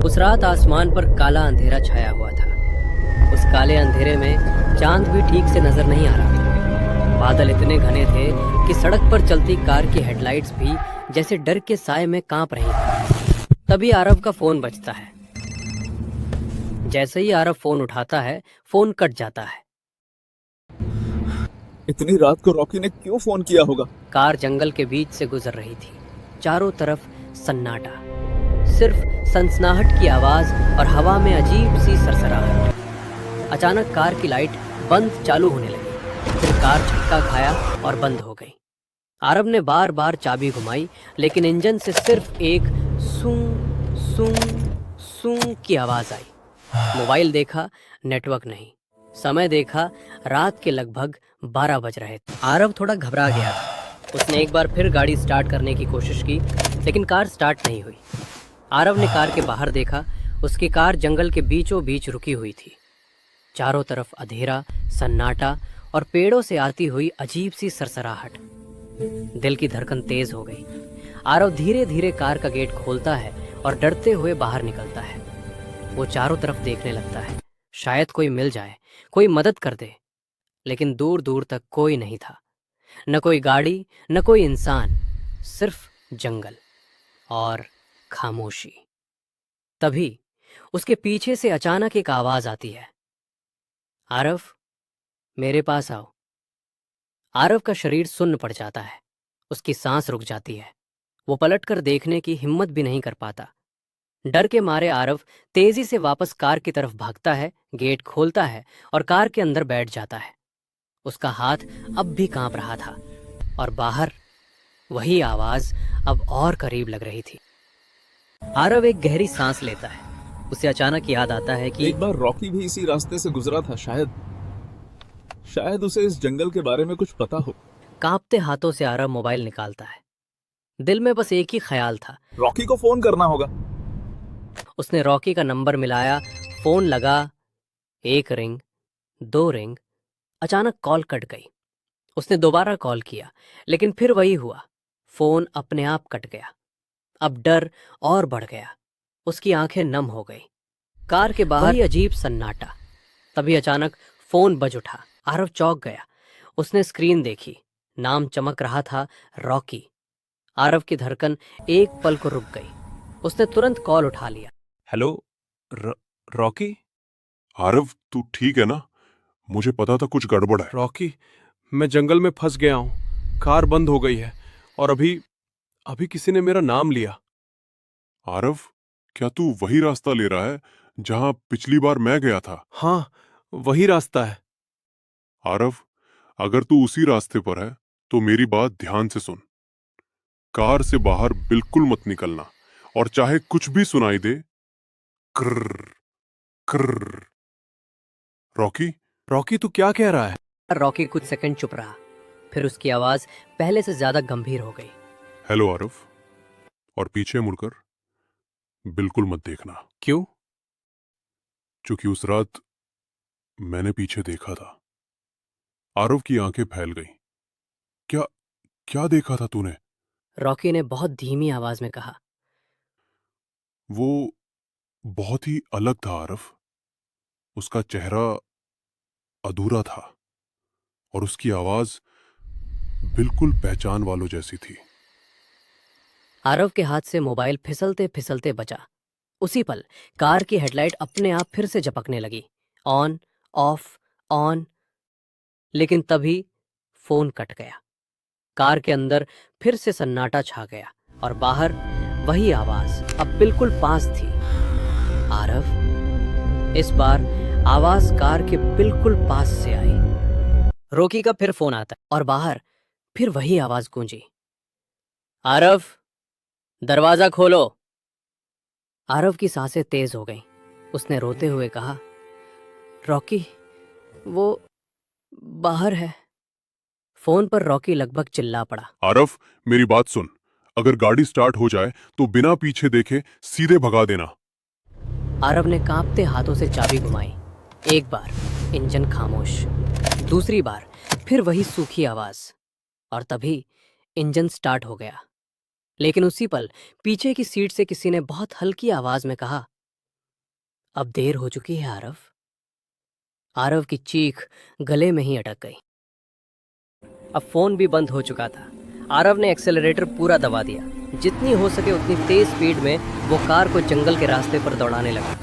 उस रात आसमान पर काला अंधेरा छाया हुआ था। उस काले अंधेरे में चांद भी ठीक से नजर नहीं आ रहा था। बादल इतने घने थे कि सड़क पर चलती कार की हेडलाइट्स भी जैसे डर के साए में कांप रही थी। तभी आरव का फोन बजता है। जैसे ही आरव फोन उठाता है, फोन कट जाता है। इतनी रात को रॉकी ने क्यों फोन किया होगा? कार जंगल के बीच से गुजर रही थी। चारों तरफ सन्नाटा, सिर्फ सनसनाहट की आवाज और हवा में अजीब सी सरसराहट। अचानक कार की लाइट बंद चालू होने लगी, फिर कार झटका खाया और बंद हो गई। आरव ने बार बार चाबी घुमाई, लेकिन इंजन से सिर्फ एक सूं सूं सूं की आवाज आई। मोबाइल देखा, नेटवर्क नहीं। समय देखा, रात के लगभग 12 बज रहे थे। आरव थोड़ा घबरा गया था। उसने एक बार फिर गाड़ी स्टार्ट करने की कोशिश की, लेकिन कार स्टार्ट नहीं हुई। आरव ने कार के बाहर देखा। उसकी कार जंगल के बीचों बीच रुकी हुई थी। चारों तरफ अंधेरा, सन्नाटा और पेड़ों से आती हुई अजीब सी सरसराहट। दिल की धड़कन तेज हो गई। आरव धीरे धीरे कार का गेट खोलता है और डरते हुए बाहर निकलता है। वो चारों तरफ देखने लगता है, शायद कोई मिल जाए, कोई मदद कर दे। लेकिन दूर दूर तक कोई नहीं था। न कोई गाड़ी, न कोई इंसान, सिर्फ जंगल और खामोशी। तभी उसके पीछे से अचानक एक आवाज आती है, आरव, मेरे पास आओ। आरव का शरीर सुन्न पड़ जाता है। उसकी सांस रुक जाती है। वो पलटकर देखने की हिम्मत भी नहीं कर पाता। डर के मारे आरव तेजी से वापस कार की तरफ भागता है, गेट खोलता है और कार के अंदर बैठ जाता है। उसका हाथ अब भी कांप रहा था और बाहर वही आवाज अब और करीब लग रही थी। आरव एक गहरी सांस लेता है। उसे अचानक याद आता है कि एक बार रॉकी भी इसी रास्ते से गुजरा था। शायद उसे इस जंगल के बारे में कुछ पता हो। कांपते हाथों से आरव मोबाइल निकालता है। दिल में बस एक ही ख्याल था, रॉकी को फोन करना होगा। उसने रॉकी का नंबर मिलाया। फोन लगा। एक रिंग, दो रिंग। अचानक कॉल कट गई। उसने दोबारा कॉल किया, लेकिन फिर वही हुआ। फोन अपने आप कट गया। अब डर और बढ़ गया। उसकी आंखें नम हो गई। कार के बाहर वही अजीब सन्नाटा। तभी अचानक फोन बज उठा। आरव चौंक गया। उसने स्क्रीन देखी। नाम चमक रहा था, रॉकी। आरव की धड़कन एक पल को रुक गई। उसने तुरंत कॉल उठा लिया। Hello, Rocky. आरव, तू ठीक है ना? मुझे पता था कुछ गड़बड़ है। रॉकी, मैं जंगल में फंस गया हूँ। कार बंद हो गई है और अभी अभी किसी ने मेरा नाम लिया। आरव, क्या तू वही रास्ता ले रहा है जहां पिछली बार मैं गया था? हाँ, वही रास्ता है। आरव, अगर तू उसी रास्ते पर है तो मेरी बात ध्यान से सुन। कार से बाहर बिल्कुल मत निकलना, और चाहे कुछ भी सुनाई दे, कर्र कर्र। रॉकी, रॉकी, तू क्या कह रहा है? रॉकी कुछ सेकंड चुप रहा, फिर उसकी आवाज पहले से ज्यादा गंभीर हो गई। हेलो आरव, और पीछे मुड़कर बिल्कुल मत देखना, क्यों? क्योंकि उस रात मैंने पीछे देखा था। आरव की आंखें फैल गईं। क्या क्या देखा था तूने? रॉकी ने बहुत धीमी आवाज में कहा। वो बहुत ही अलग था आरव। उसका चेहरा अधूरा था और उसकी आवाज बिल्कुल पहचान वालों जैसी थी। आरव के हाथ से मोबाइल फिसलते फिसलते बचा। उसी पल कार की हेडलाइट अपने आप फिर से झपकने लगी। On, of, on. लेकिन तभी फोन कट गया। कार के अंदर फिर से सन्नाटा छा गया और बाहर वही आवाज अब बिल्कुल पास थी। आरव। इस बार आवाज कार के बिल्कुल पास से आई। रॉकी का फिर फोन आता और बाहर फिर वही आवाज गूंजी, आरव, दरवाजा खोलो। आरव की सांसें तेज हो गईं। उसने रोते हुए कहा, रॉकी, वो बाहर है। फोन पर रॉकी लगभग चिल्ला पड़ा। आरव, मेरी बात सुन। अगर गाड़ी स्टार्ट हो जाए तो बिना पीछे देखे सीधे भगा देना। आरव ने कांपते हाथों से चाबी घुमाई। एक बार इंजन खामोश, दूसरी बार फिर वही सूखी आवाज, और तभी इंजन स्टार्ट हो गया। लेकिन उसी पल पीछे की सीट से किसी ने बहुत हल्की आवाज में कहा, अब देर हो चुकी है आरव। आरव की चीख गले में ही अटक गई। अब फोन भी बंद हो चुका था। आरव ने एक्सेलरेटर पूरा दबा दिया। जितनी हो सके उतनी तेज स्पीड में वो कार को जंगल के रास्ते पर दौड़ाने लगा।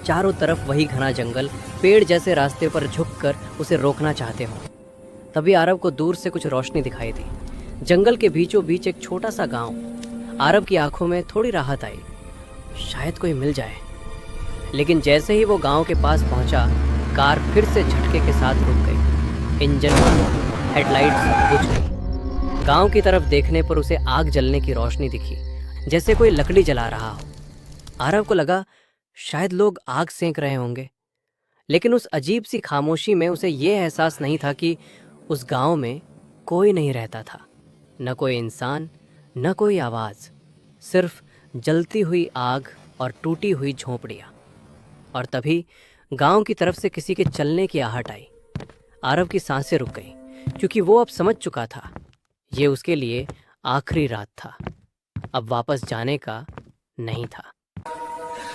चारों तरफ वही घना जंगल, पेड़ जैसे रास्ते पर झुककर उसे रोकना चाहते हो। तभी आरव को दूर से कुछ रोशनी दिखाई दी। जंगल के बीचों बीच एक छोटा सा गांव। आरव की आंखों में थोड़ी राहत आई, शायद कोई मिल जाए। लेकिन जैसे ही वो गांव के पास पहुंचा, कार फिर से झटके के साथ रुक गई। इंजन बंद, हेडलाइट्स बुझ गई। गांव की तरफ देखने पर उसे आग जलने की रोशनी दिखी, जैसे कोई लकड़ी जला रहा हो। आरव को लगा शायद लोग आग सेंक रहे होंगे, लेकिन उस अजीब सी खामोशी में उसे यह एहसास नहीं था कि उस गांव में कोई नहीं रहता था। न कोई इंसान, न कोई आवाज़, सिर्फ जलती हुई आग और टूटी हुई झोंपड़ियाँ। और तभी गांव की तरफ से किसी के चलने की आहट आई। आरव की सांसें रुक गई, क्योंकि वो अब समझ चुका था ये उसके लिए आखिरी रात था। अब वापस जाने का नहीं था।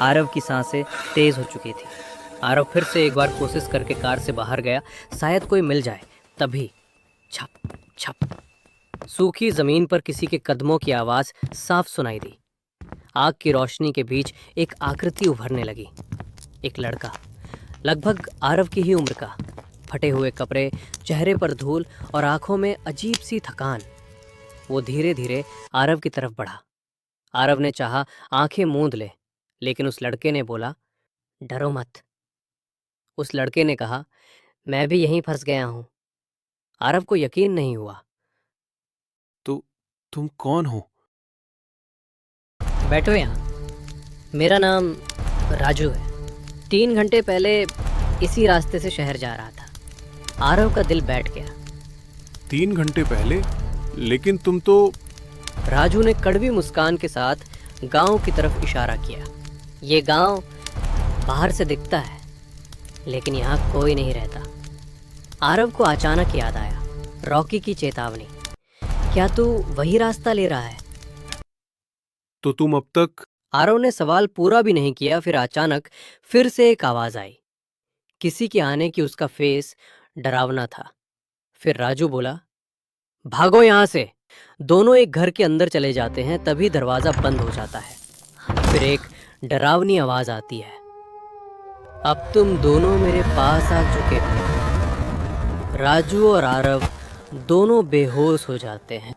आरव की सांसें तेज हो चुकी थी। आरव फिर से एक बार कोशिश करके कार से बाहर गया, शायद कोई मिल जाए। तभी छप छप सूखी जमीन पर किसी के कदमों की आवाज साफ सुनाई दी। आग की रोशनी के बीच एक आकृति उभरने लगी। एक लड़का, लगभग आरव की ही उम्र का, फटे हुए कपड़े, चेहरे पर धूल और आंखों में अजीब सी थकान। वो धीरे धीरे आरव की तरफ बढ़ा। आरव ने चाहा आंखें मूंद ले, लेकिन उस लड़के ने बोला, डरो मत। उस लड़के ने कहा, मैं भी यहीं फंस गया हूं। आरव को यकीन नहीं हुआ। तो तुम कौन हो? बैठो यहाँ। मेरा नाम राजू है। 3 घंटे पहले इसी रास्ते से शहर जा रहा था। आरव का दिल बैठ गया। 3 घंटे पहले? लेकिन तुम तो... राजू ने कड़वी मुस्कान के साथ गांव की तरफ इशारा किया। ये गांव बाहर से दिखता है, लेकिन यहाँ कोई नहीं रहता। आरव को अचानक याद आया रॉकी की चेतावनी। क्या तू वही रास्ता ले रहा है? तो तुम अब तक... आरव ने सवाल पूरा भी नहीं किया, फिर अचानक फिर से एक आवाज आई। किसी के आने की उसका फेस डरावना था। फिर राजू बोला, भागो यहाँ से। दोनों एक घर के अंदर चले जाते हैं, तभी दरवाजा बंद हो जाता है। फिर एक डरावनी आवाज आती है, अब तुम दोनों मेरे पास आ चुके हो। राजू और आरव दोनों बेहोश हो जाते हैं।